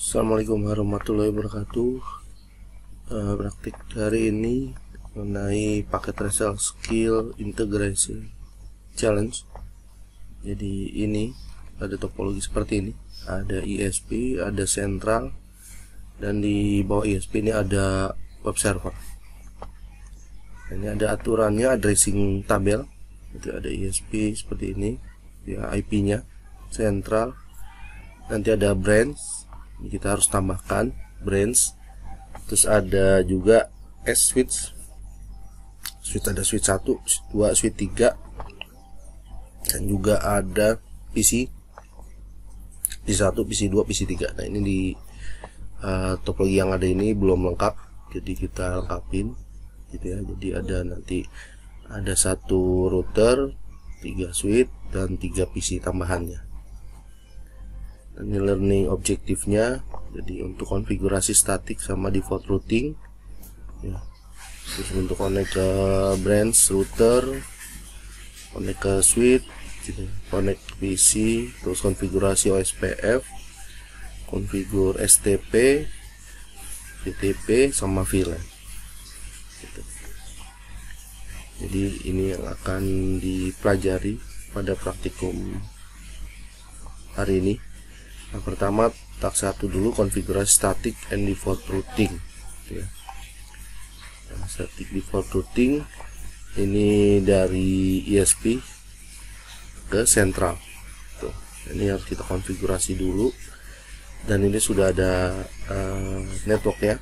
Assalamualaikum warahmatullahi wabarakatuh. Praktik hari ini mengenai paket Resell Skill Integration Challenge. Jadi ini ada topologi seperti ini, ada ISP, ada sentral, dan di bawah ISP ini ada web server. Ini ada aturannya, addressing tabel. Itu ada ISP seperti ini, ya, IP-nya, sentral. Nanti ada branch, kita harus tambahkan branch. Terus ada juga switch ada switch 1, 2, switch 3, dan juga ada PC 1, PC 2, PC 3. Nah, ini di topologi yang ada ini belum lengkap, jadi kita lengkapin gitu ya. Jadi ada nanti ada 1 router, 3 switch, dan 3 PC tambahannya. Ini learning objektifnya, jadi untuk konfigurasi statik sama default routing ya. Terus untuk connect ke branch router, connect ke switch gitu, connect ke PC, terus konfigurasi OSPF, konfigur STP, TTP, sama VLAN gitu. Jadi ini yang akan dipelajari pada praktikum hari ini. Yang pertama, tak 1 dulu, konfigurasi static and default routing ya. Static default routing ini dari ISP ke sentral tuh. Ini harus kita konfigurasi dulu, dan ini sudah ada networknya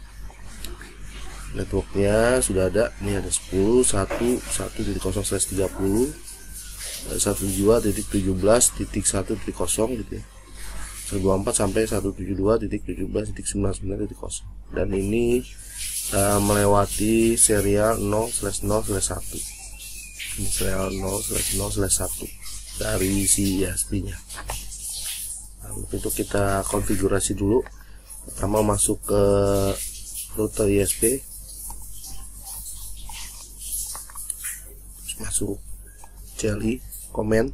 sudah ada. Ini ada 10.1.1.0/30 1.2.17.1.0 gitu ya, 24 sampai 172.17.99.0, dan ini melewati serial 0/0/1. Ini serial 0/0/1 dari si ISP-nya. Nah, untuk itu kita konfigurasi dulu. Pertama masuk ke router ISP, terus masuk CLI command.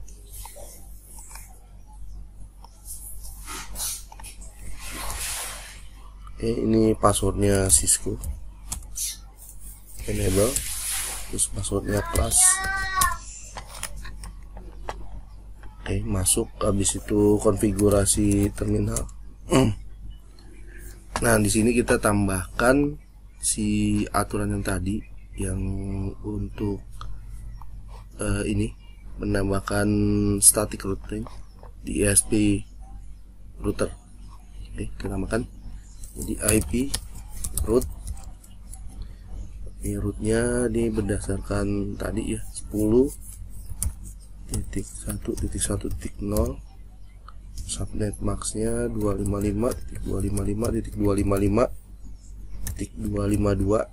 Ini passwordnya Cisco, enable, terus passwordnya class. Masuk. Habis itu konfigurasi terminal. Nah, di sini kita tambahkan si aturan yang tadi, yang untuk ini menambahkan static routing di ISP router. Kita tambahkan. Jadi IP root, ini rootnya ini berdasarkan tadi ya, 10.1.1.0, subnet maxnya 255.255.255.252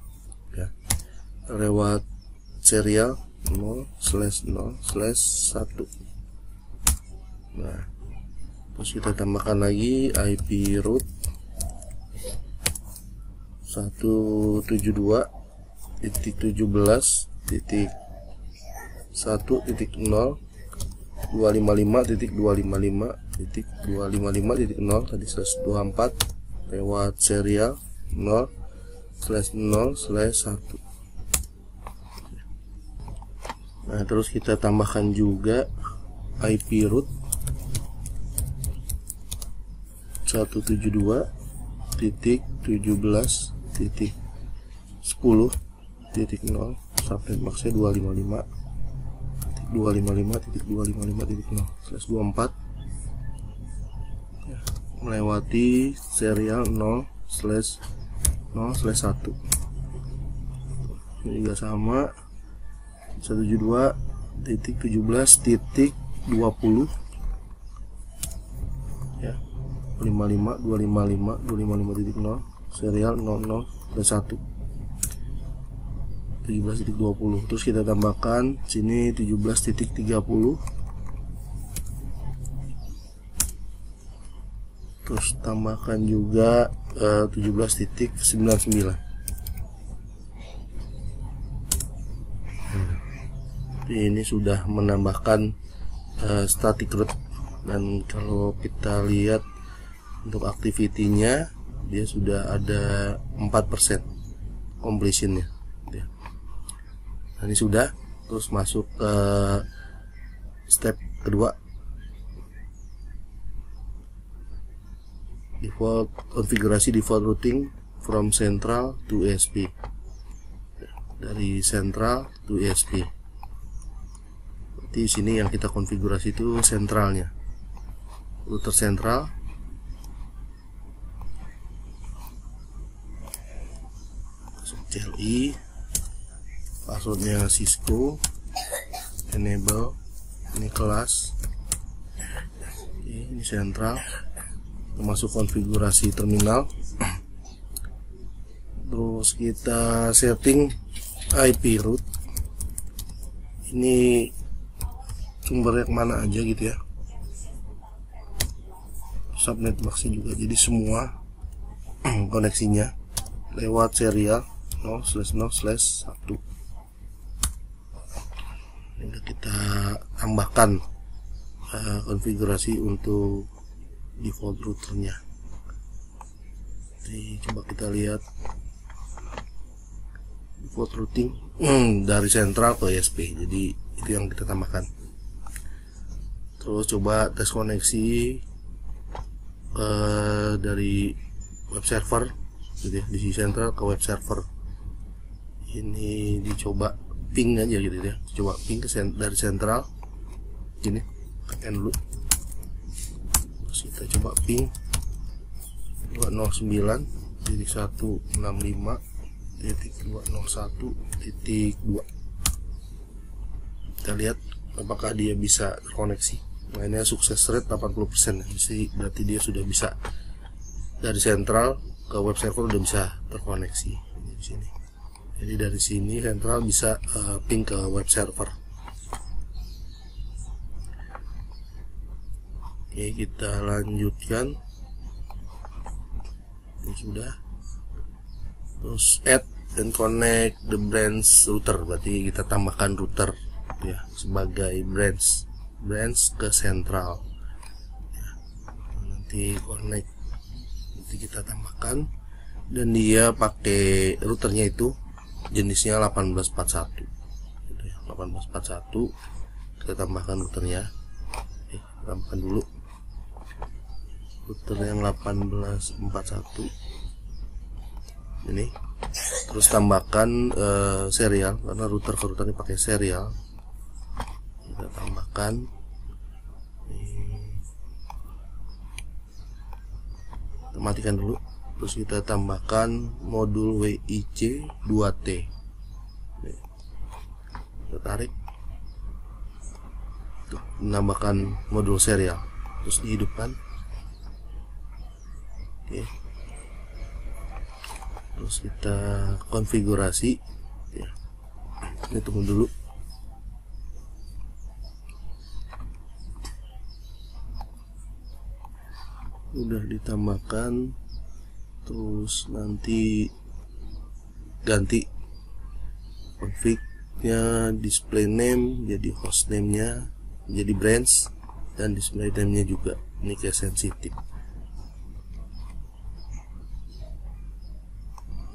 ya, lewat serial 0/0/1. Nah, terus kita tambahkan lagi IP root 172.1.0/255.255.255.0 tadi 124 lewat serial 0/0/1. Nah, terus kita tambahkan juga IP root 172.17.10.0, subnet maxnya 255.255.255.0/24 ya, melewati serial 0/0/1. Ini juga sama, 172.17.20 ya, 255.0 serial 0/0/1 17.20. Terus kita tambahkan sini 17.30, terus tambahkan juga 17.99. Ini sudah menambahkan static root, dan kalau kita lihat Untuk activity-nya dia sudah ada 4% completion-nya ya. Nah, ini sudah. Terus masuk ke step kedua, konfigurasi default routing from central to ESP. Dari central to ESP. Di sini yang kita konfigurasi itu sentralnya, router sentral. Masuk CLI, passwordnya Cisco, enable, ini kelas, ini sentral. Masuk konfigurasi terminal, terus kita setting IP route. Ini sumbernya kemana aja gitu ya, subnet boxnya juga, jadi semua koneksinya lewat serial 0/0/1. Ini kita tambahkan konfigurasi untuk default routernya. Jadi coba kita lihat default routing dari sentral ke ESP, jadi itu yang kita tambahkan. Terus coba tes koneksi dari web server gitu ya, di sentral ke web server. Ini dicoba ping aja gitu ya, coba ping ke dari sentral ini, tekan dulu. Terus kita coba ping 209.165.201.2. Kita lihat apakah dia bisa terkoneksi. Mainnya sukses rate 80%, berarti dia sudah bisa dari sentral ke web server udah bisa terkoneksi. Ini di sini. Jadi dari sini sentral bisa ping ke web server. Oke, kita lanjutkan. Ini sudah. Terus add and connect the branch router, berarti kita tambahkan router ya sebagai branch ke sentral ya. Nanti connect, nanti kita tambahkan, dan dia pakai routernya itu jenisnya 1841 gitu ya, 1841. Kita tambahkan routernya. Tambahkan dulu router yang 1841 ini, terus tambahkan serial, karena router ke router ini pakai serial. Kita tambahkan kita matikan dulu, terus kita tambahkan modul WIC 2T. Kita tarik untuk menambahkan modul serial, terus dihidupkan. Oke. Terus kita konfigurasi ya. Ini tunggu dulu. Udah ditambahkan, terus nanti ganti config-nya, display name jadi host name-nya jadi branch, dan display name-nya juga ini kayak sensitif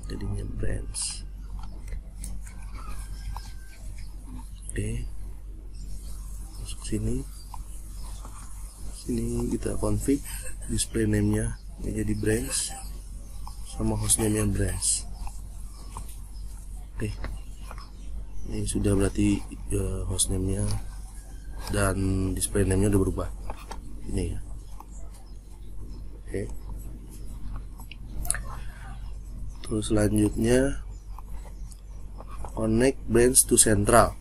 jadinya branch. Oke, masuk sini kita config display name-nya jadi branch sama host name-nya branch. Oke, ini sudah, berarti host name-nya dan display name-nya udah berubah ini ya. Oke, terus selanjutnya connect branch to central.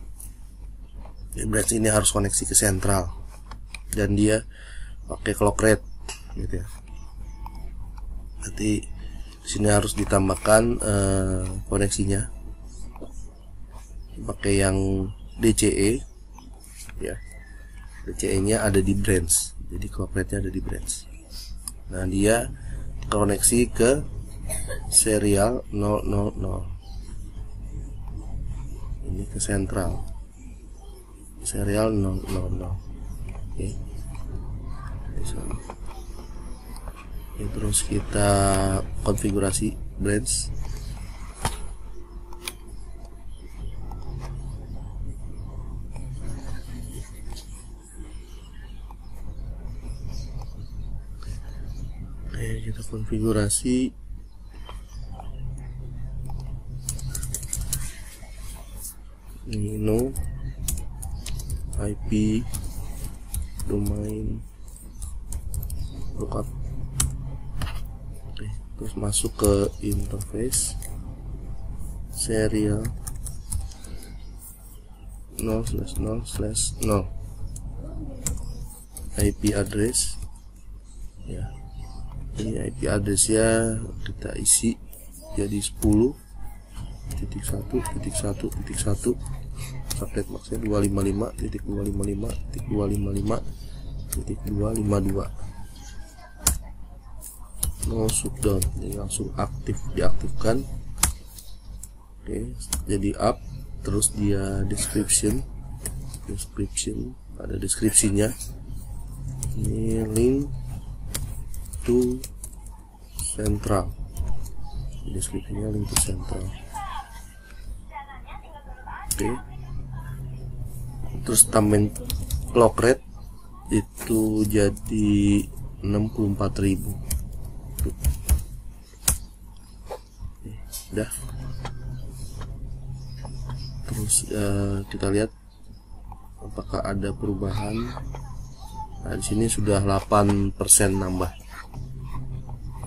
Branch ini harus koneksi ke sentral dan dia pakai clock rate gitu ya. Nanti sini harus ditambahkan koneksinya pakai yang DCE ya. DCE nya ada di branch, jadi clock rate nya ada di branch. Nah, dia koneksi ke serial 000 ini ke sentral serial 000. Oke. Terus kita konfigurasi branch. Kita konfigurasi ini, no IP domain lookup. Terus masuk ke interface serial 0/0/0 IP address ya. Ini IP addressnya kita isi jadi 10.1.1.1 subnet maksnya 255.255.255.252 no shutdown, jadi langsung diaktifkan. Oke, jadi up. Terus dia description ada deskripsinya. Ini link to central, deskripsinya link to central. Oke. Terus tambahin clock rate itu jadi 64.000. Udah. Terus kita lihat apakah ada perubahan. Nah, di sini sudah 8% nambah.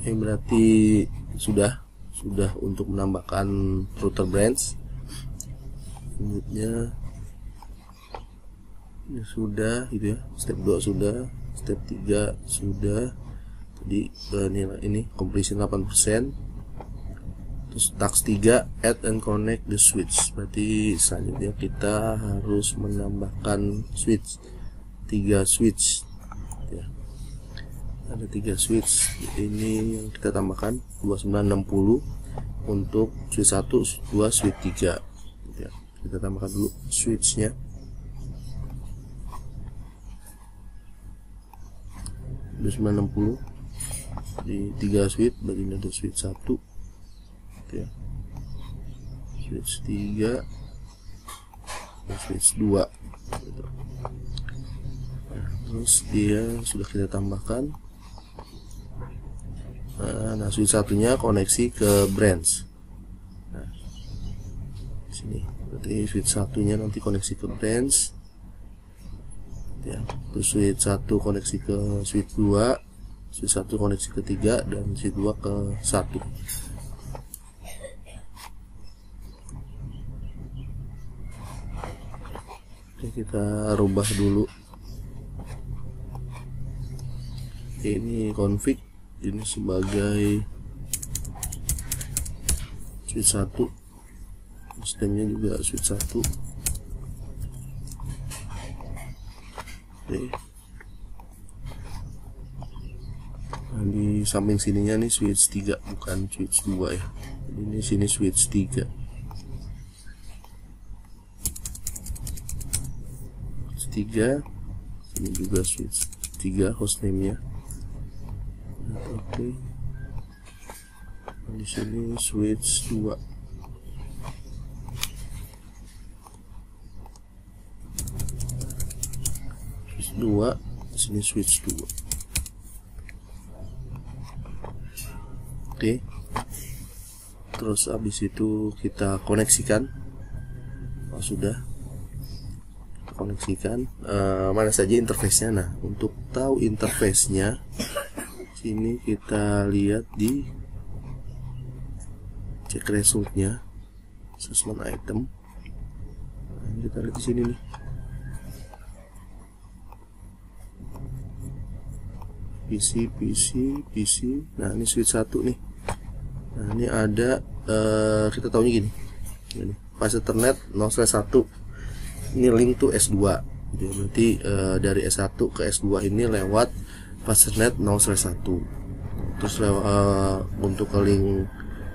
Ini berarti sudah untuk menambahkan router branch. Selanjutnya ya sudah gitu ya. Step 2 sudah, step 3 sudah. Jadi nilai ini completion 8%. Terus task 3 add and connect the switch. Berarti selanjutnya kita harus menambahkan switch, 3 switch ya. Ada 3 switch. Ini yang kita tambahkan 2960 untuk switch 1, 2, switch 3 ya. Kita tambahkan dulu switchnya. Di 960 di 3 switch, berarti ini ada switch 1 ya, switch 3 dan switch 2 gitu. Nah, terus dia sudah kita tambahkan. Nah, switch satunya koneksi ke branch. Nah, sini berarti switch satunya nanti koneksi ke branch ya. Terus switch 1 koneksi ke switch 2, switch 1 koneksi ke 3, dan switch 2 ke 1. Oke, kita rubah dulu. Ini config, ini sebagai switch 1, sistemnya juga switch 1. Oke. Nah, di samping sininya nih switch 3 bukan switch 2 ya. Jadi ini sini switch 3. Switch 3. Ini juga switch 3 hostname-nya. Oke. Nah, di sini switch 2. Switch 2, sini switch 2. Oke. Terus habis itu kita koneksikan. Oh, sudah. Koneksikan mana saja interface-nya. Nah, untuk tahu interface-nya sini kita lihat di cek result-nya, assessment item. Nah, kita lihat di sini nih. PC. Nah, ini switch 1 nih. Nah, ini ada kita tahunya gini. Ini fase Ethernet 0/1. Ini link to S2. Jadi berarti dari S1 ke S2 ini lewat fase Ethernet 0/1. Terus untuk ke link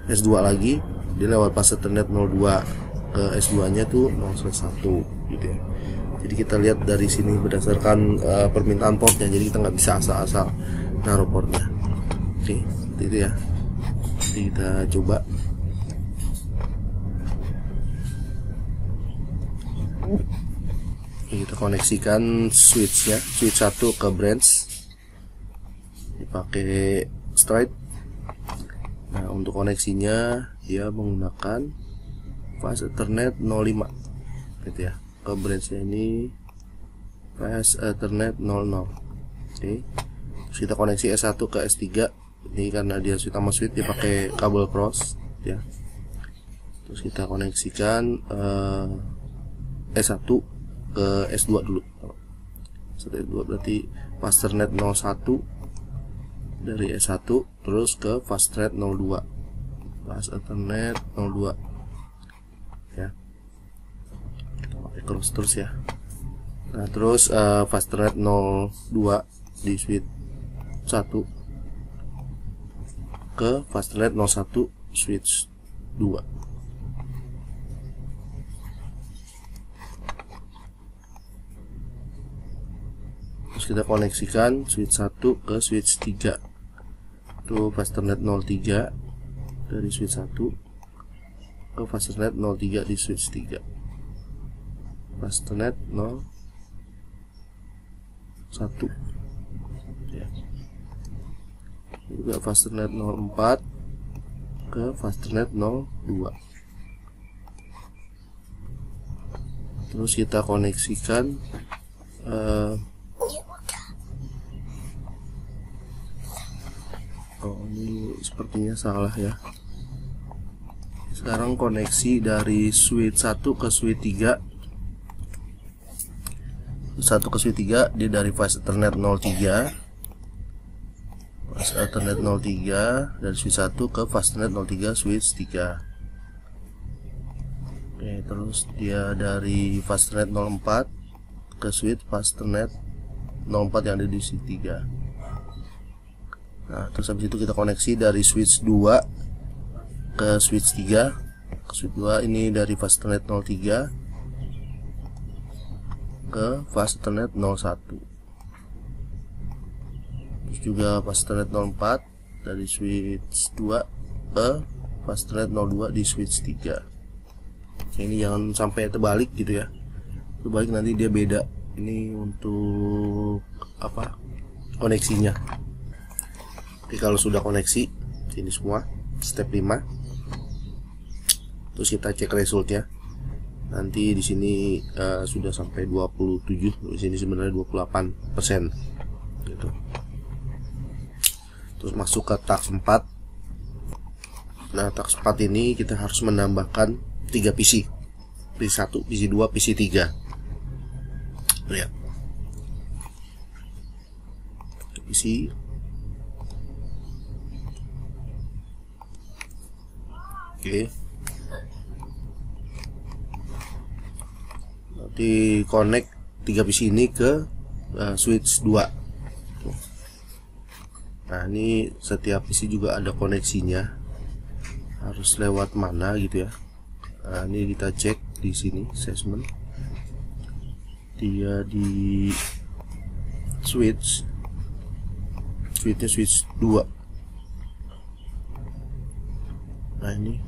S2 lagi dia lewat fase Ethernet 02 ke S2-nya tuh 0/1 gitu ya. Jadi kita lihat dari sini berdasarkan permintaan portnya. Jadi kita nggak bisa asal-asal naruh portnya. Oke, seperti itu ya. Jadi kita coba. Kita koneksikan switchnya, switch 1 ke branch dipakai straight. Nah, untuk koneksinya dia menggunakan fast Ethernet 05 gitu ya. Ke branchnya ini fast Ethernet 00. Oke. Terus kita koneksi S1 ke S3. Ini karena dia switch sama switch dipakai kabel cross ya. Terus kita koneksikan S1 ke S2 dulu. S2 berarti Fasternet 01 dari S1 terus ke Fasternet 02. Fast Ethernet 02 ya. Kita pakai cross terus ya. Nah, terus Fasternet 02 di switch 1 ke Fasternet 01 switch 2. Terus kita koneksikan switch 1 ke switch 3. Itu Fasternet 03 dari switch 1 ke Fasternet 03 di switch 3. Fasternet 01 ya. Juga Fasternet 04 ke Fasternet 02. Terus kita koneksikan ini sepertinya salah ya. Sekarang koneksi dari switch 1 ke switch 3. 1 ke switch 3 dia dari Fast Ethernet 03. Fast Ethernet 03 dari switch 1 ke Fast Ethernet 03 switch 3. Oke, terus dia dari Fast Ethernet 04 ke switch Fast Ethernet 04 yang ada di switch 3. Nah, terus habis itu kita koneksi dari switch 2 ke switch 3. Ke switch 2 ini dari Fast Ethernet 03 ke Fast Ethernet 01. Terus juga Fast Ethernet 04 dari switch 2 ke Fast Ethernet 02 di switch 3. Ini jangan sampai terbalik gitu ya. Terbalik nanti dia beda. Ini untuk apa? Koneksinya. Oke, kalau sudah koneksi ini semua step 5. Terus kita cek resultnya. Nanti di sini sudah sampai 27, di sini sebenarnya 28% gitu. Terus masuk ke task 4. Nah, task 4 ini kita harus menambahkan 3 PC. PC 1, PC 2, PC 3. Lihat. PC. Oke. Nanti connect 3 PC ini ke switch 2. Nah, ini setiap PC juga ada koneksinya. Harus lewat mana gitu ya. Nah, ini kita cek di sini assessment. Dia di switchnya switch 2. Nah, ini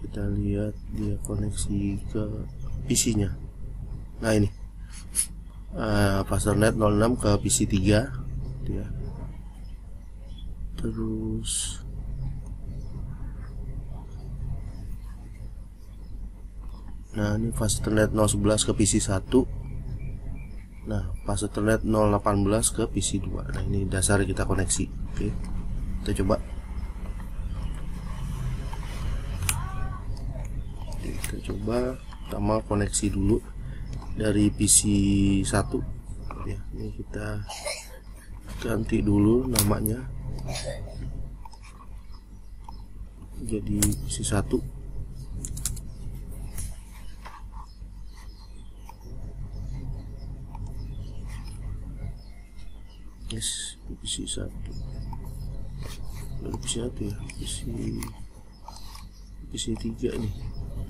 kita lihat dia koneksi ke PC nya. Nah, ini Fasternet 06 ke PC 3 dia. Terus nah, ini Fasternet 011 ke PC 1. Nah, Fasternet 018 ke PC 2. Nah, ini dasar kita koneksi. Oke, kita coba. Pertama koneksi dulu dari PC 1 ya. Ini kita ganti dulu namanya jadi PC 1. Yes, PC 1. Dari PC 1 ya, PC 3 nih.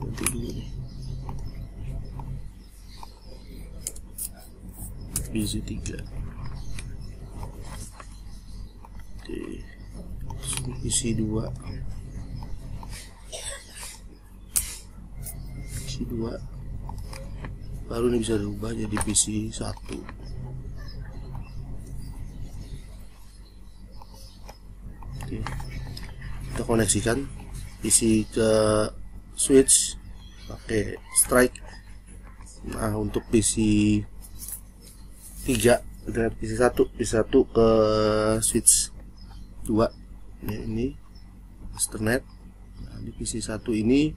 Ganti dulu nih. PC 3. Oke, PC 2 baru ini bisa dirubah jadi PC 1. Oke, kita koneksikan PC ke switch pakai strike. Nah, untuk PC 3 kita PC 1 ke switch 2 ini Ethernet. Nah, di PC 1 ini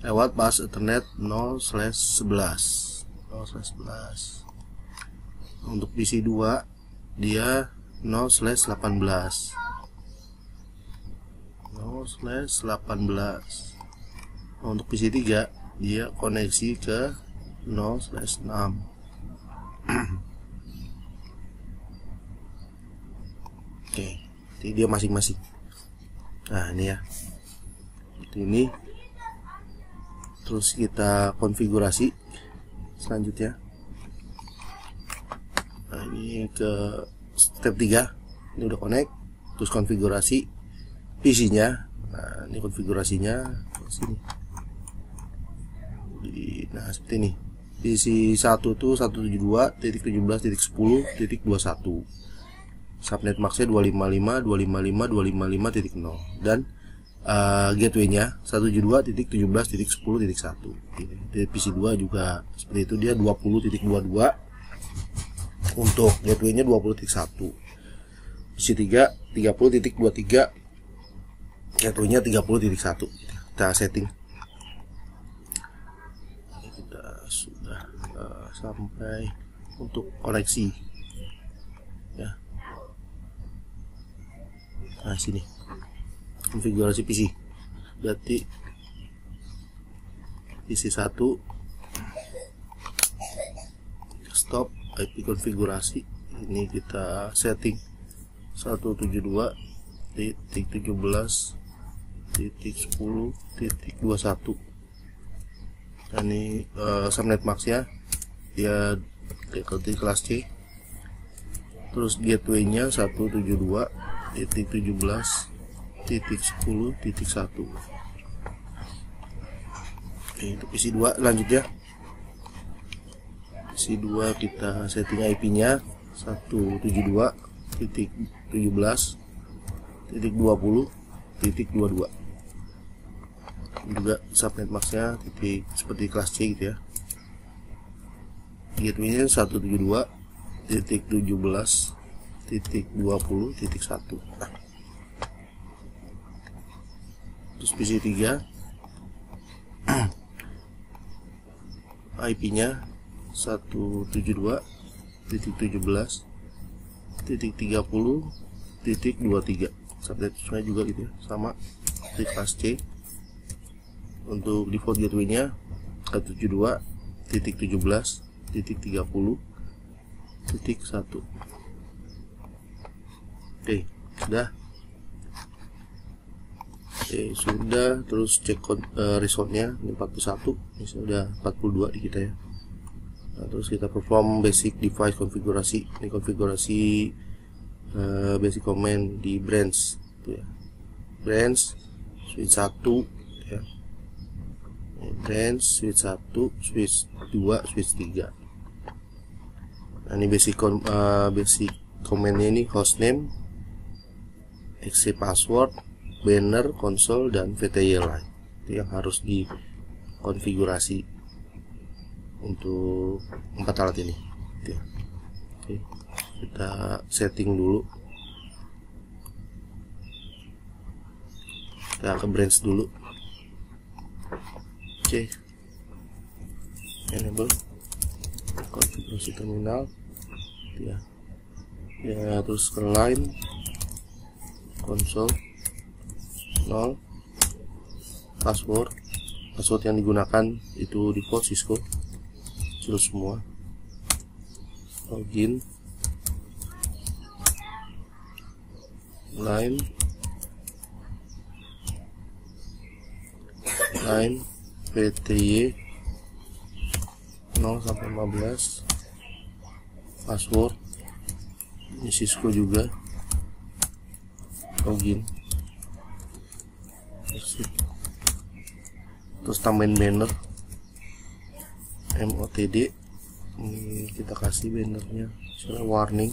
lewat bus Ethernet 0/11. Untuk PC 2 dia 0/18. Untuk PC 3 dia koneksi ke 0/6. Oke, jadi dia masing-masing. Nah, ini ya, ini terus kita konfigurasi selanjutnya. Nah, ini ke step 3, ini udah connect, terus konfigurasi PC-nya. Nah, ini konfigurasinya sini. Nah, seperti ini. PC 1 tuh 172.17.10.21. Subnet max-nya 255.255.255.0 dan gateway-nya 172.17.10.1. Di PC 2 juga seperti itu, dia 20.22. Untuk gateway-nya 20.1. PC 3 30.23, gateway-nya 30.1. Kita setting. Kita sudah sampai untuk koneksi ya. Nah, sini konfigurasi PC, berarti PC 1 stop IP konfigurasi. Ini kita setting 172.17.10.21. Nah, ini subnet max ya, dia di kelas C. Terus gateway-nya 172.17.10.1. Itu PC 2. Lanjut ya, PC 2 kita setting IP-nya 172.17.20.22. juga subnet max-nya seperti kelas C gitu ya. Gateway-nya 172.17.20.1. Terus PC 3 IP-nya 172.17.30.23. Subnetnya juga gitu ya, sama di kelas C. Untuk default gateway-nya 172.17.30.1. Oke, sudah. Sudah. Terus cek resultnya, ini 41, ini sudah 42 di kita ya. Nah, terus kita perform basic device konfigurasi. Ini konfigurasi basic command di branch ya. Branch switch 1 ya. Branch switch 1, switch 2, switch 3. Nah, ini basic command-nya ini hostname, exe password, banner, console, dan VTY line. Itu yang harus dikonfigurasi untuk 4 alat ini. Oke, kita setting dulu. Kita ke branch dulu. Oke, enable konfigurasi terminal ya. Terus ke line, console 0, password yang digunakan itu default Cisco, terus semua. Login, line VTY 0 sampai 15, password ini Cisco juga, login, exit, terus tambahin banner MOTD. Ini kita kasih bannernya misalnya warning.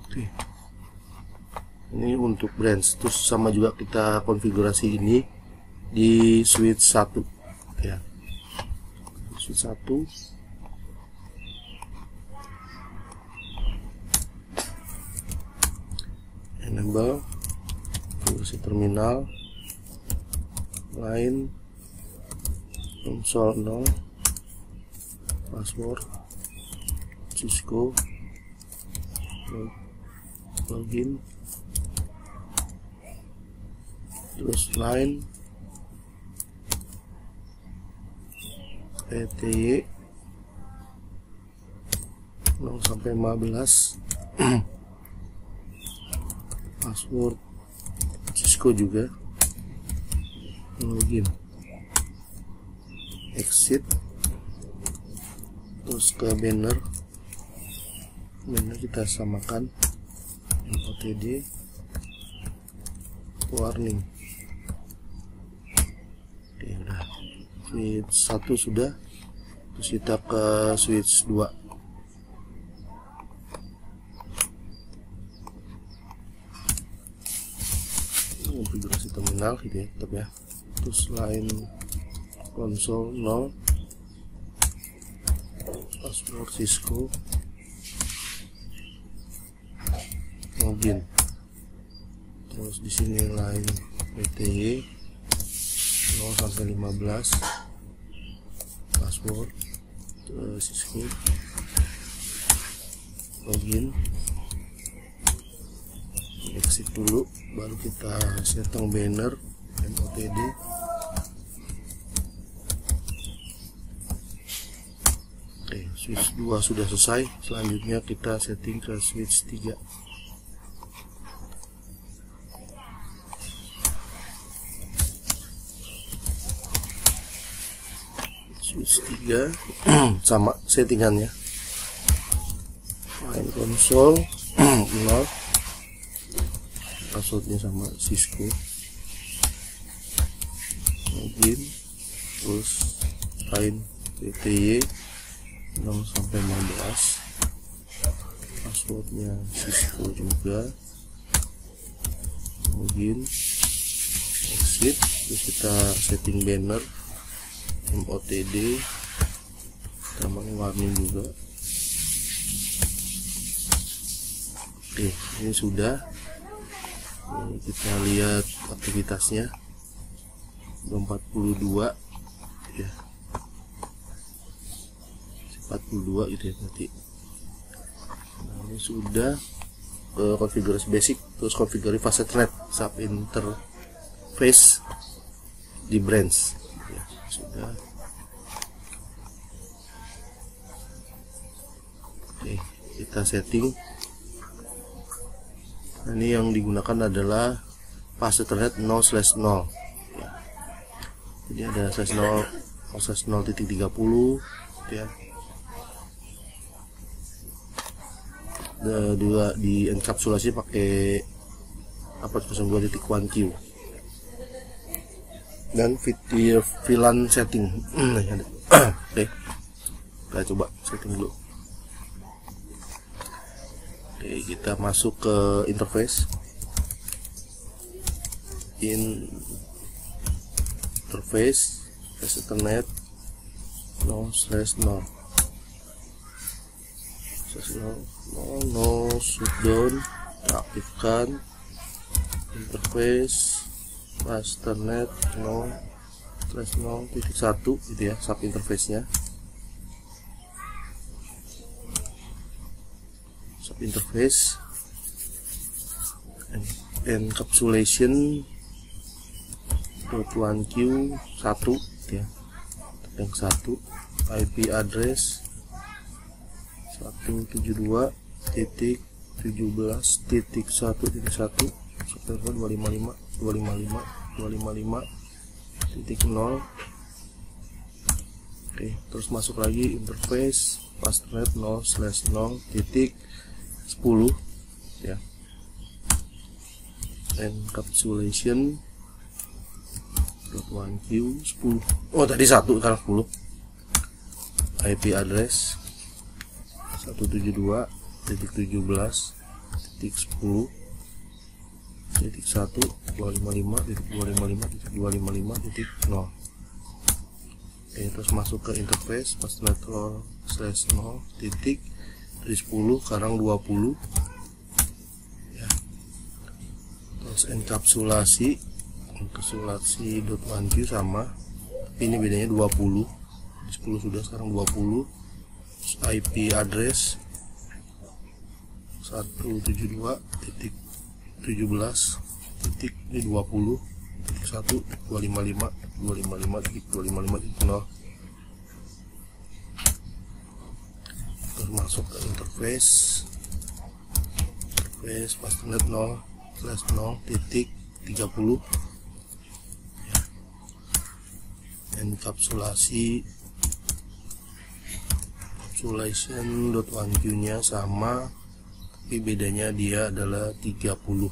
Oke, ini untuk branch. Terus sama juga kita konfigurasi ini di switch 1 ya, switch 1. Enable konfigurasi terminal, line, console 0, password, Cisco, login, terus line, PTY 0 sampai 15, password Cisco juga, login, exit, terus ke banner kita samakan MOTD, warning. Oke, udah switch 1 sudah. Terus kita ke switch 2. Konfigurasi terminal gitu ya, tetap ya. Terus line console 0, password Cisco, login. Terus di sini line PTY 0 sampai 15, password Cisco, login, exit dulu, baru kita setting banner MOTD. Oke, switch 2 sudah selesai. Selanjutnya kita setting ke switch 3. Switch 3 sama settingannya, main konsol 0, passwordnya sama Cisco, login, terus line PTY 0 sampai 15, passwordnya Cisco juga, login, exit. Terus kita setting banner MOTD, tambah warning juga. Oke, ini sudah. Ini kita lihat aktivitasnya 42 ya, 42 gitu ya berarti. Nah, ini sudah konfigurasi basic. Terus konfigurasi fast Ethernet sub interface di branch ya, sudah. Oke, kita setting. Nah, ini yang digunakan adalah fast Ethernet 0/0 ya. Jadi ada /0/0.30 ya. Juga di enkapsulasi pakai port 02.1Q dan VLAN setting. Oke, kita coba setting dulu. Oke, kita masuk ke interface, fast Ethernet 0/0, no shutdown, aktifkan interface fast Ethernet 0/0.1 gitu ya, sub interface-nya. Sub interface encapsulation .1Q 1 ya, yang 1 IP address 172.17.1.1 server 255.255.255.0. Oke, terus masuk lagi interface fastnet 0/0.10 ya. Encapsulation .1q 10. Oh tadi 1 sekarang 10. IP address 172.10.1.255.255.255.0. Oke, terus masuk ke interface fastnet 0/0.10 sekarang 20 ya. Terus enkapsulasi .1q sama, tapi ini bedanya 20. 10 sudah, sekarang 20. Terus IP address 172.20.1.255.255.0. Terus masuk ke interface fastnet 0/0.30 ya. Enkapsulasi .1q nya sama, tapi bedanya dia adalah 30.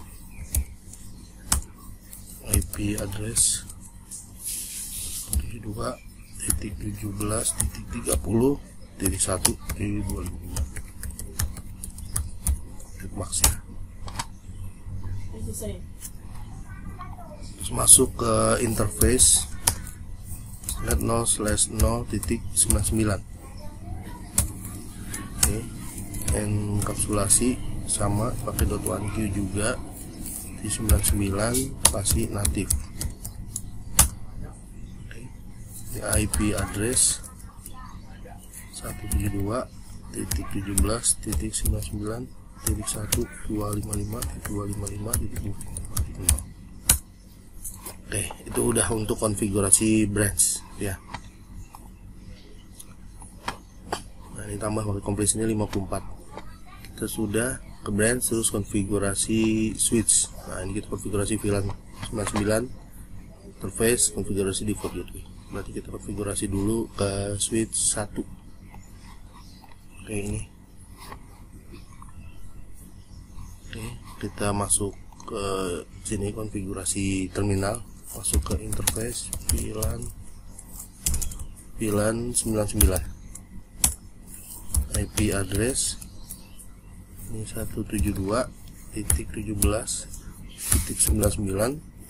IP address 72.17.30.1.25 max ya. Terus masuk ke interface net 0/0.99. Oke, enkapsulasi sama pakai .1q juga di 99 pasti natif. Oke, ini IP address 172.19.1.255.255.0. Oke, itu udah untuk konfigurasi branch ya. Nah, ini tambah pakai komplit ini 54. Kita sudah ke branch, terus konfigurasi switch. Nah, ini kita konfigurasi VLAN 99, interface, konfigurasi default gateway. Berarti kita konfigurasi dulu ke switch 1. Oke, ini. Oke, kita masuk ke sini konfigurasi terminal, masuk ke interface VLAN 99. IP address ini 172.17.99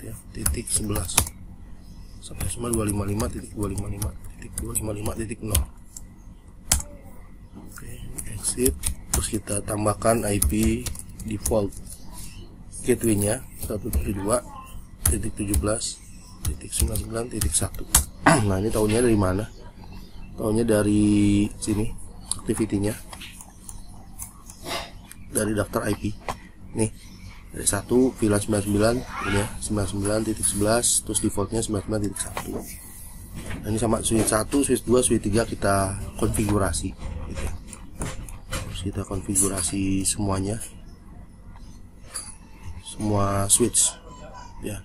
ya, .11 sampai semua 255.255.255.0. Oke, exit. Terus kita tambahkan IP default gateway-nya 172.17.99.1. Nah, ini tahunnya dari mana? Tahunnya dari sini, activity-nya dari daftar IP nih, dari 1 VLAN 99 ini ya, 99.11, terus defaultnya 99.1. Nah, ini sama switch 1, switch 2, switch 3 kita konfigurasi gitu ya. Terus kita konfigurasi semuanya, semua switch ya.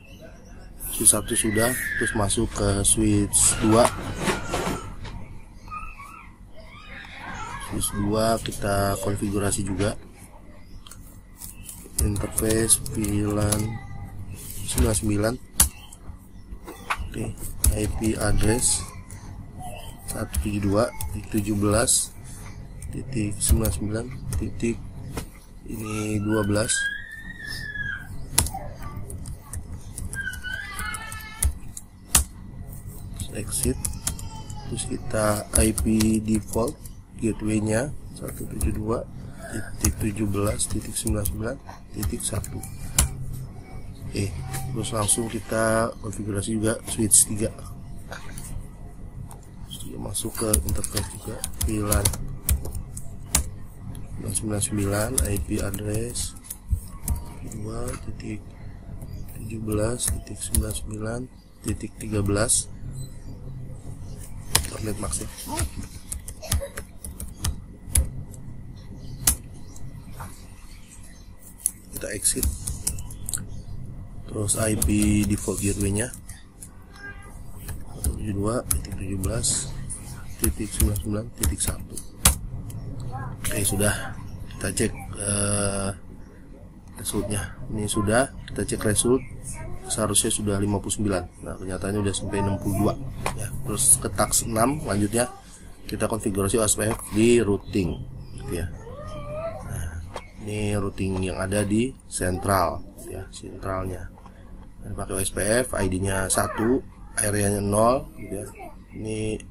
Switch 1 sudah, terus masuk ke switch 2. Switch 2 kita konfigurasi juga, interface VLAN 99. Oke, IP address 172.17.99. Ini 12. Exit. Terus kita IP default gateway-nya 172.17.99.1. Oke, terus langsung kita konfigurasi juga switch 3. Terus dia masuk ke interface juga VLAN 99, IP address 2.17.99.13 internet max ya. Kita exit. Terus IP default gateway-nya 172.17.99.1. sudah, kita cek resultnya. Ini sudah, kita cek result, seharusnya sudah 59. Nah, kenyataannya udah sampai 62 ya. Terus ke task 6 lanjutnya kita konfigurasi OSPF di routing gitu ya. Nah, ini routing yang ada di sentral ya, sentralnya. Dan pakai OSPF, ID-nya 1, area-nya 0 gitu ya. Ini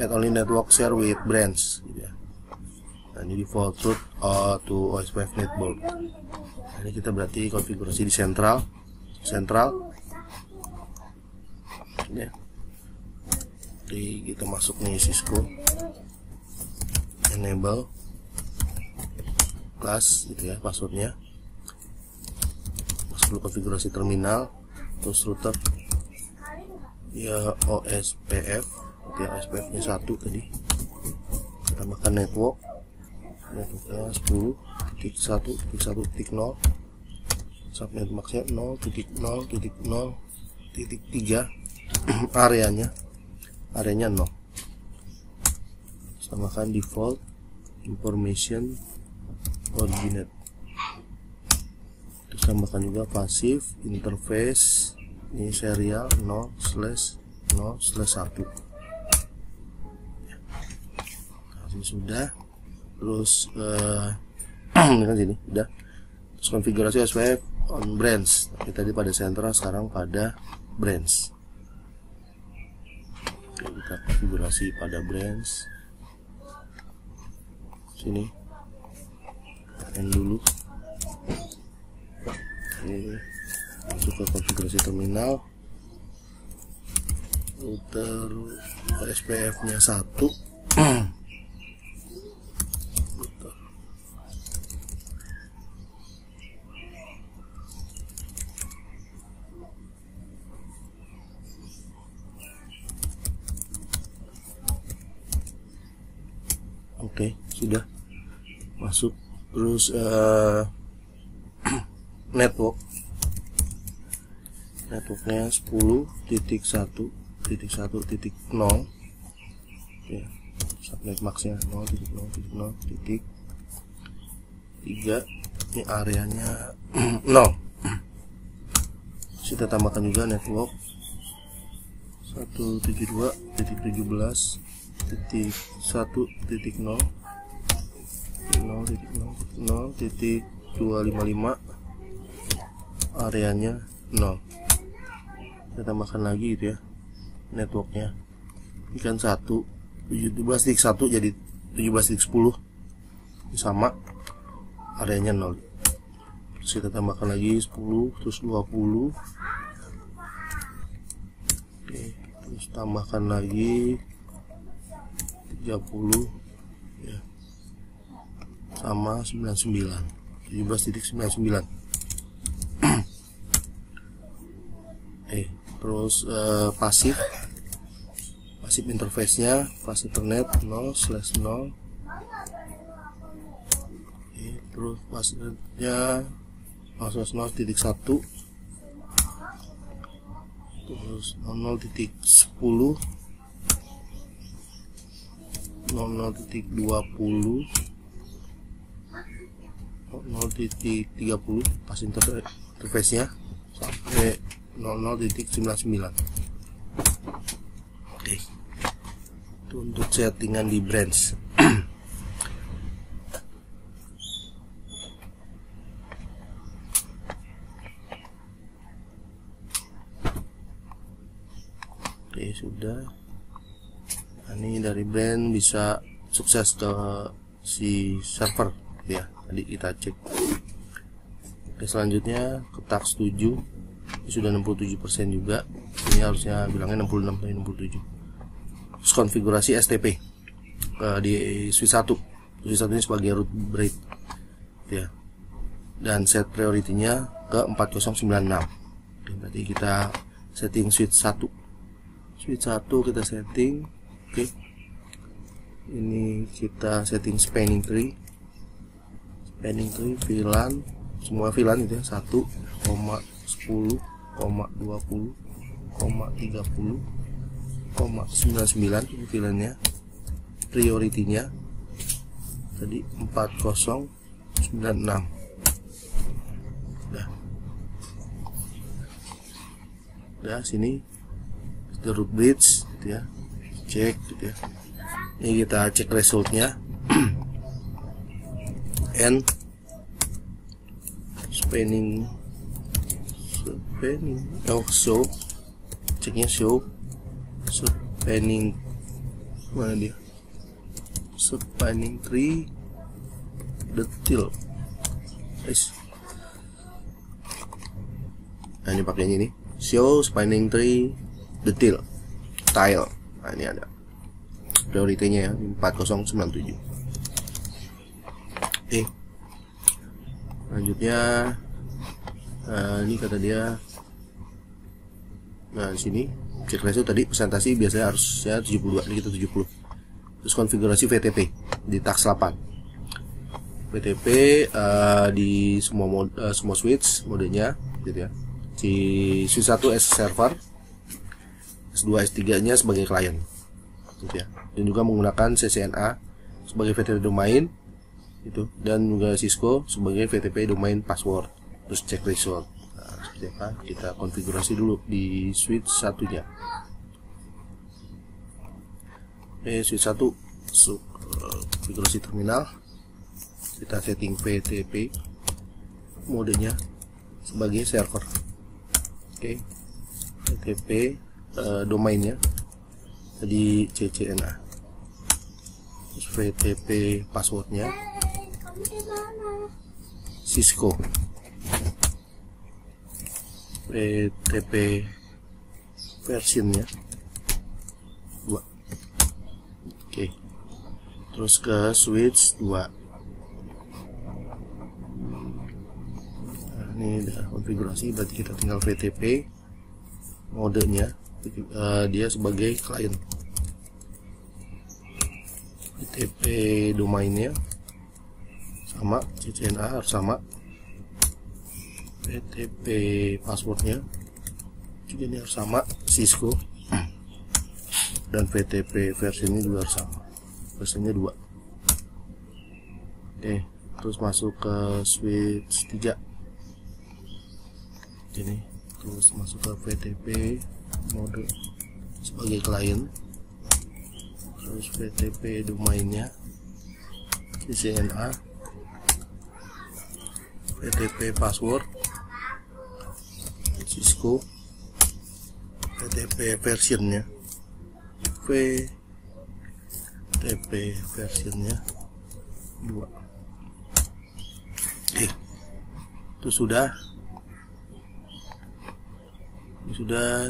add only network share with branch gitu ya. Nah, ini default route to OSPF network. Nah, ini kita berarti konfigurasi di sentral ya. Jadi kita masuk nih Cisco enable class gitu ya, passwordnya. Masuk dulu konfigurasi terminal, terus router ya, OSPF ya, OSPF nya 1 tadi, kita tambahkan networknya 10.1.1.0, subnet maxnya 0.0.0.3, areanya 0. Tambahkan default information coordinate, terus tambahkan juga passive interface, ini serial 0/0/1. Nah, ini sudah. Terus ini kan sini udah. Terus konfigurasi OSPF on branch. Tapi tadi pada sentral, sekarang pada branch. Oke, kita konfigurasi pada branch. Sini tekan dulu. Oke, masuk ke konfigurasi terminal, router OSPF nya 1. Oke, sudah masuk. Terus networknya 10.1.1.0 ya, subnet maxnya 0.0.0.3, ini areanya 0. Kita tambahkan juga network 172.1.0.0.255, areanya 0. Kita tambahkan lagi gitu ya, networknya ini kan 17.1 jadi 17.10, sama, areanya 0. Terus kita tambahkan lagi 10, terus 20. Oke, terus tambahkan lagi 30 ya, sama 99, 17.99. Terus pasif interface nya pas internet 0/0. Terus passwordnya 0/0.1, terus 0.10, 0.20, 0.30 pas interface nya sampai 00.99. Oke, itu untuk settingan di branch. Oke, sudah. Nah, ini dari brand bisa sukses ke si server ya, tadi kita cek. Oke, selanjutnya ke task 7. Ini sudah 67% juga. Ini harusnya bilangnya 66 sampai 67. Terus konfigurasi STP di switch 1. Switch 1 ini sebagai root break ya. Dan set priority-nya ke 4096. Oke, berarti kita setting switch 1. Switch 1 kita setting. Oke. Ini kita setting spanning tree. Spanning tree VLAN, semua VLAN itu ya, 1,10,20,30,99 ini VLAN-nya. Priority-nya tadi 4096. Udah sini the root bridge gitu ya, cek gitu ya. Ini kita cek resultnya. And spanning show, ceknya show spanning, mana dia, spanning tree detail. Nah ini pakainya ini show spanning tree detail tile. Nah ini ada prioritasnya ya, 4097. Lanjutnya ini kata dia, nah di sini cek result tadi presentasi biasanya harusnya 72, ini kita 70. Terus konfigurasi VTP di task 8. VTP di semua switch modenya gitu ya. Di switch 1 as server, S2 S3 nya sebagai klien gitu ya. Dan juga menggunakan CCNA sebagai VTP domain itu, dan juga Cisco sebagai VTP domain password. Terus cek result. Nah, seperti apa? Kita konfigurasi dulu di switch satunya. Switch 1 konfigurasi terminal. Kita setting VTP modenya sebagai server. VTP domainnya jadi CCNA. Terus VTP passwordnya Cisco. VTP versionnya 2. Terus ke switch 2. Nah, ini udah konfigurasi, berarti kita tinggal VTP modenya, dia sebagai klien. VTP domainnya sama, CCNA harus sama, VTP passwordnya juga ini harus sama, Cisco, dan VTP versinya juga harus sama, versinya 2. Terus masuk ke switch 3 ini, terus masuk ke VTP mode sebagai klien, terus VTP domainnya CCNA, VTP password Cisco, VTP versionnya VTP versionnya 2. Itu sudah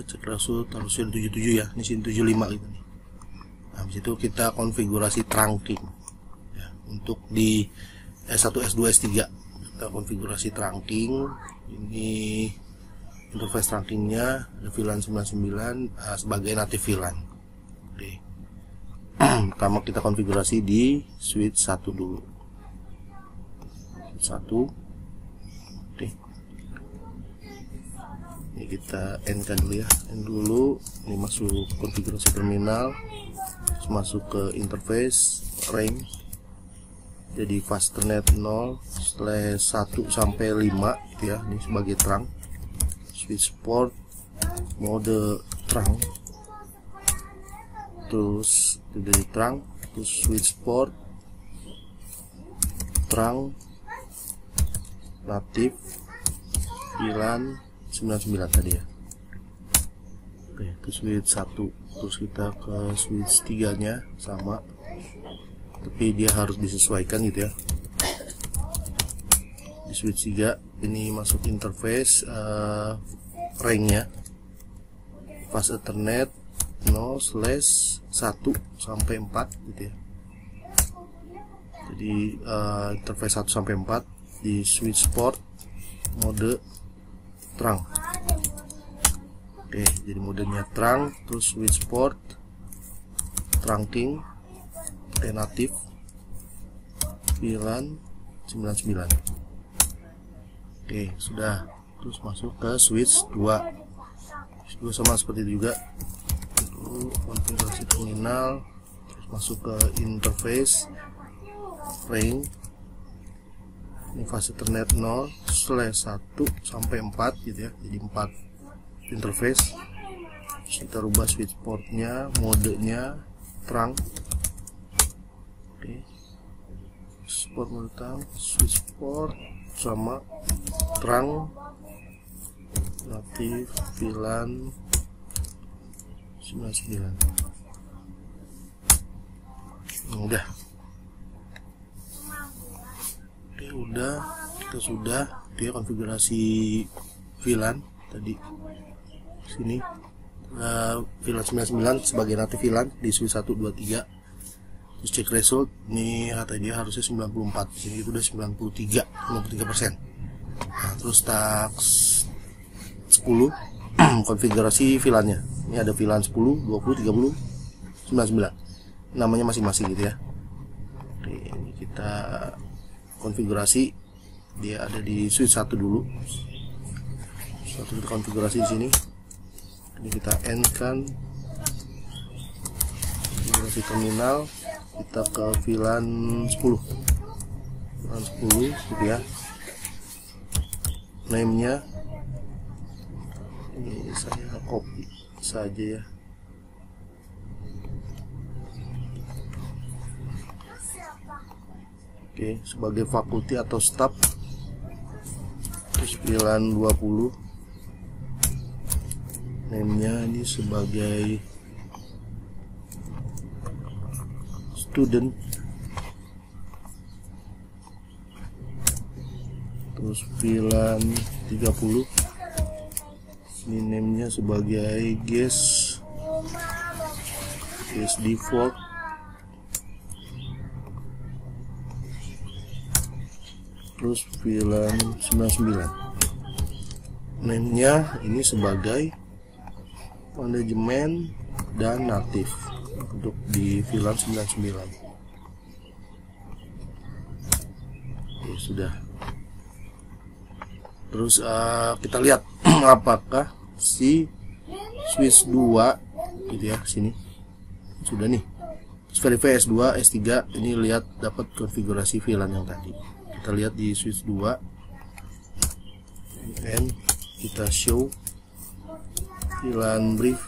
cek result harusnya 77 ya, ini sini 75 gitu nih. Nah, habis itu kita konfigurasi trunking ya, untuk di S1 S2 S3 kita konfigurasi trunking. Ini interface trunkingnya ada VLAN 99 sebagai native VLAN. Pertama kita konfigurasi di switch 1 dulu, switch 1. Ini kita N kan dulu ya, N dulu. Ini masuk konfigurasi terminal, terus masuk ke interface range, jadi fasternet 0/1 sampai 5 gitu ya, ini sebagai trunk. Switch port mode trunk, terus dari trunk, terus switch port trunk native VLAN 99 tadi ya. Ke switch 1, terus kita ke switch 3 nya sama, tapi dia harus disesuaikan gitu ya. Di switch 3 ini masuk interface range nya fast ethernet 0/1 sampai 4 gitu ya. Jadi interface 1 sampai 4 di switch port mode trunk. Jadi modenya trunk, terus switch port trunking native VLAN 99. Sudah. Terus masuk ke switch 2. Switch 2 sama seperti itu juga. Konfigurasi terminal, terus masuk ke interface range. Ini fase Ethernet 0/1 sampai 4 gitu ya, jadi 4 interface. Kita rubah switch portnya, modenya terang. Oke, port mode terang, switch port sama terang, natif VLAN 99. Udah. Oke, udah, kita sudah dia konfigurasi VLAN tadi sini. VLAN 99 sebagai natif VLAN di switch 1 2 3. Terus cek result, ini kata dia harusnya 94, sini itu udah 93%. Nah, terus task 10 konfigurasi VLAN-nya. Ini ada VLAN 10, 20, 30, 99. Namanya masing-masing gitu ya. Oke, ini kita konfigurasi, dia ada di switch 1 dulu. Satu kita konfigurasi di sini. Ini kita end kan konfigurasi terminal, kita ke VLAN 10 gitu ya. Name-nya ini saya copy saja ya. Oke, sebagai fakulti atau staff. Terus VLAN 20, name-nya ini sebagai student. Terus VLAN 30, ini name-nya sebagai guest default. Terus VLAN 99, name-nya ini sebagai manajemen dan natif untuk di VLAN 99. Oke, sudah. Terus kita lihat apakah si switch 2 gitu ya, sini sudah nih. Terus verify S2 S3, ini lihat dapat konfigurasi VLAN yang tadi. Kita lihat di switch 2 and kita show VLAN brief.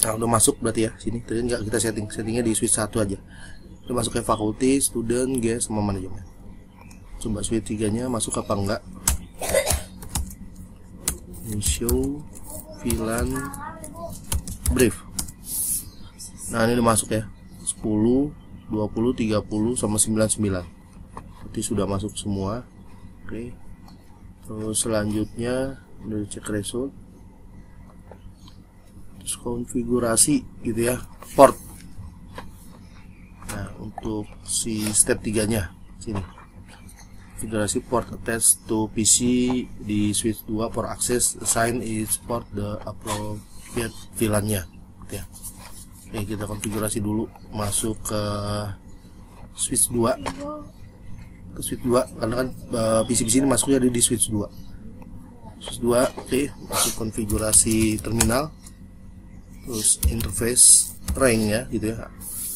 Nah, udah masuk berarti ya sini. Tadi nggak kita settingnya di switch 1 aja. Udah masuk ke fakulti, student, guest, sama manajemen. Coba switch 3 nya masuk apa enggak. Ini show VLAN brief. Nah, ini udah masuk ya, 10, 20, 30, sama 99. Berarti sudah masuk semua. Oke. Terus selanjutnya udah cek result. Terus konfigurasi gitu ya, port. Nah, untuk si step 3 nya sini. Konfigurasi port attached to PC di switch 2 for access assign is port the appropriate VLAN-nya gitu ya. Oke, kita konfigurasi dulu, masuk ke switch 2. Ke switch 2 karena kan PC ini masuknya ada di switch 2. Switch 2, oke, masuk konfigurasi terminal. Terus interface range ya gitu ya.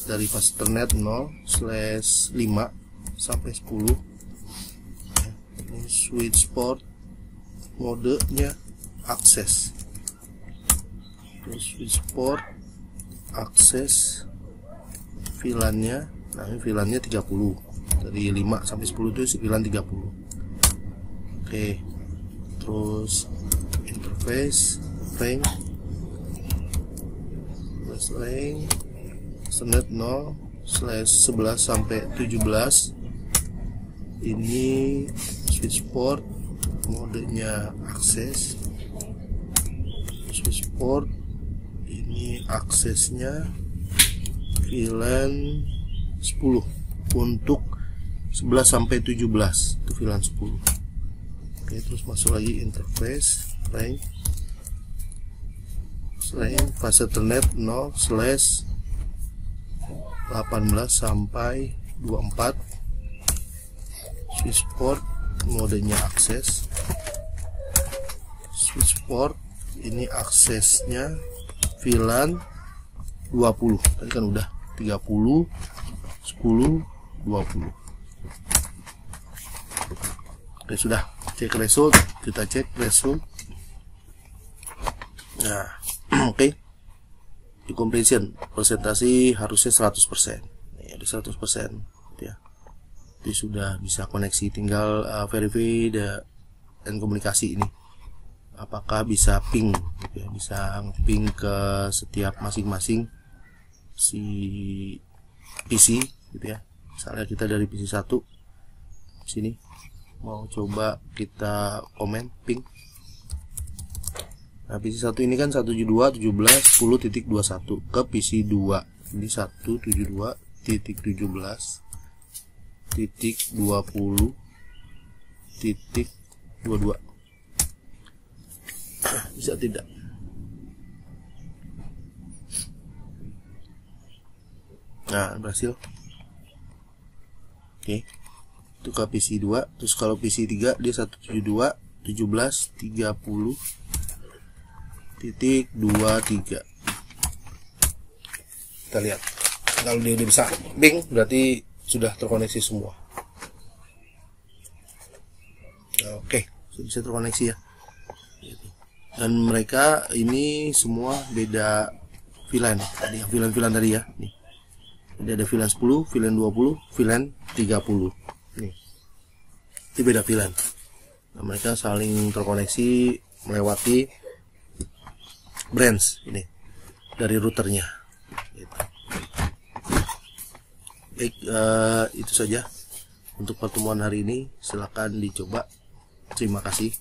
Dari fase Ethernet 0/5 sampai 10. Ini switch port, modenya akses. Terus switch port, akses VLAN-nya. Nah, ini VLAN-nya 30. Dari 5 sampai 10 itu VLAN 30. Oke. Terus interface range Ethernet 0/11 sampai 17. Ini switch port, modenya akses. Switch port, ini aksesnya VLAN 10 untuk 11 sampai 17 itu VLAN 10. Oke, terus masuk lagi interface range fase Ethernet 0/18 sampai 24. Switch port, modenya akses. Switch port, ini aksesnya VLAN 20. Tadi kan udah 30, 10, 20. Oke, sudah. Cek result, kita cek result. Nah, oke. Di compression presentasi harusnya 100%. Ini ada 100% ya. Jadi sudah bisa koneksi, tinggal verify dan komunikasi ini. Apakah bisa ping gitu ya, bisa ping ke setiap masing-masing si PC gitu ya. Misalnya kita dari PC 1 sini mau coba kita komen ping. Nah, PC 1 ini kan 172.17.10.21 ke PC 2. Ini 172.17.20.22. Bisa tidak? Nah, berhasil. Oke. Itu ke PC 2. Terus kalau PC 3 dia 172.17.30.23. Kita lihat. Kalau dia udah bisa ping, berarti sudah terkoneksi semua. Oke, sudah bisa terkoneksi ya. Dan mereka ini semua beda VLAN. Tadi yang VLAN tadi ya. Nih. Jadi ada VLAN 10, VLAN 20, VLAN 30. Nih. Itu beda VLAN. Nah, mereka saling terkoneksi melewati branch ini dari routernya. Gitu. Baik, itu saja untuk pertemuan hari ini. Silakan dicoba. Terima kasih.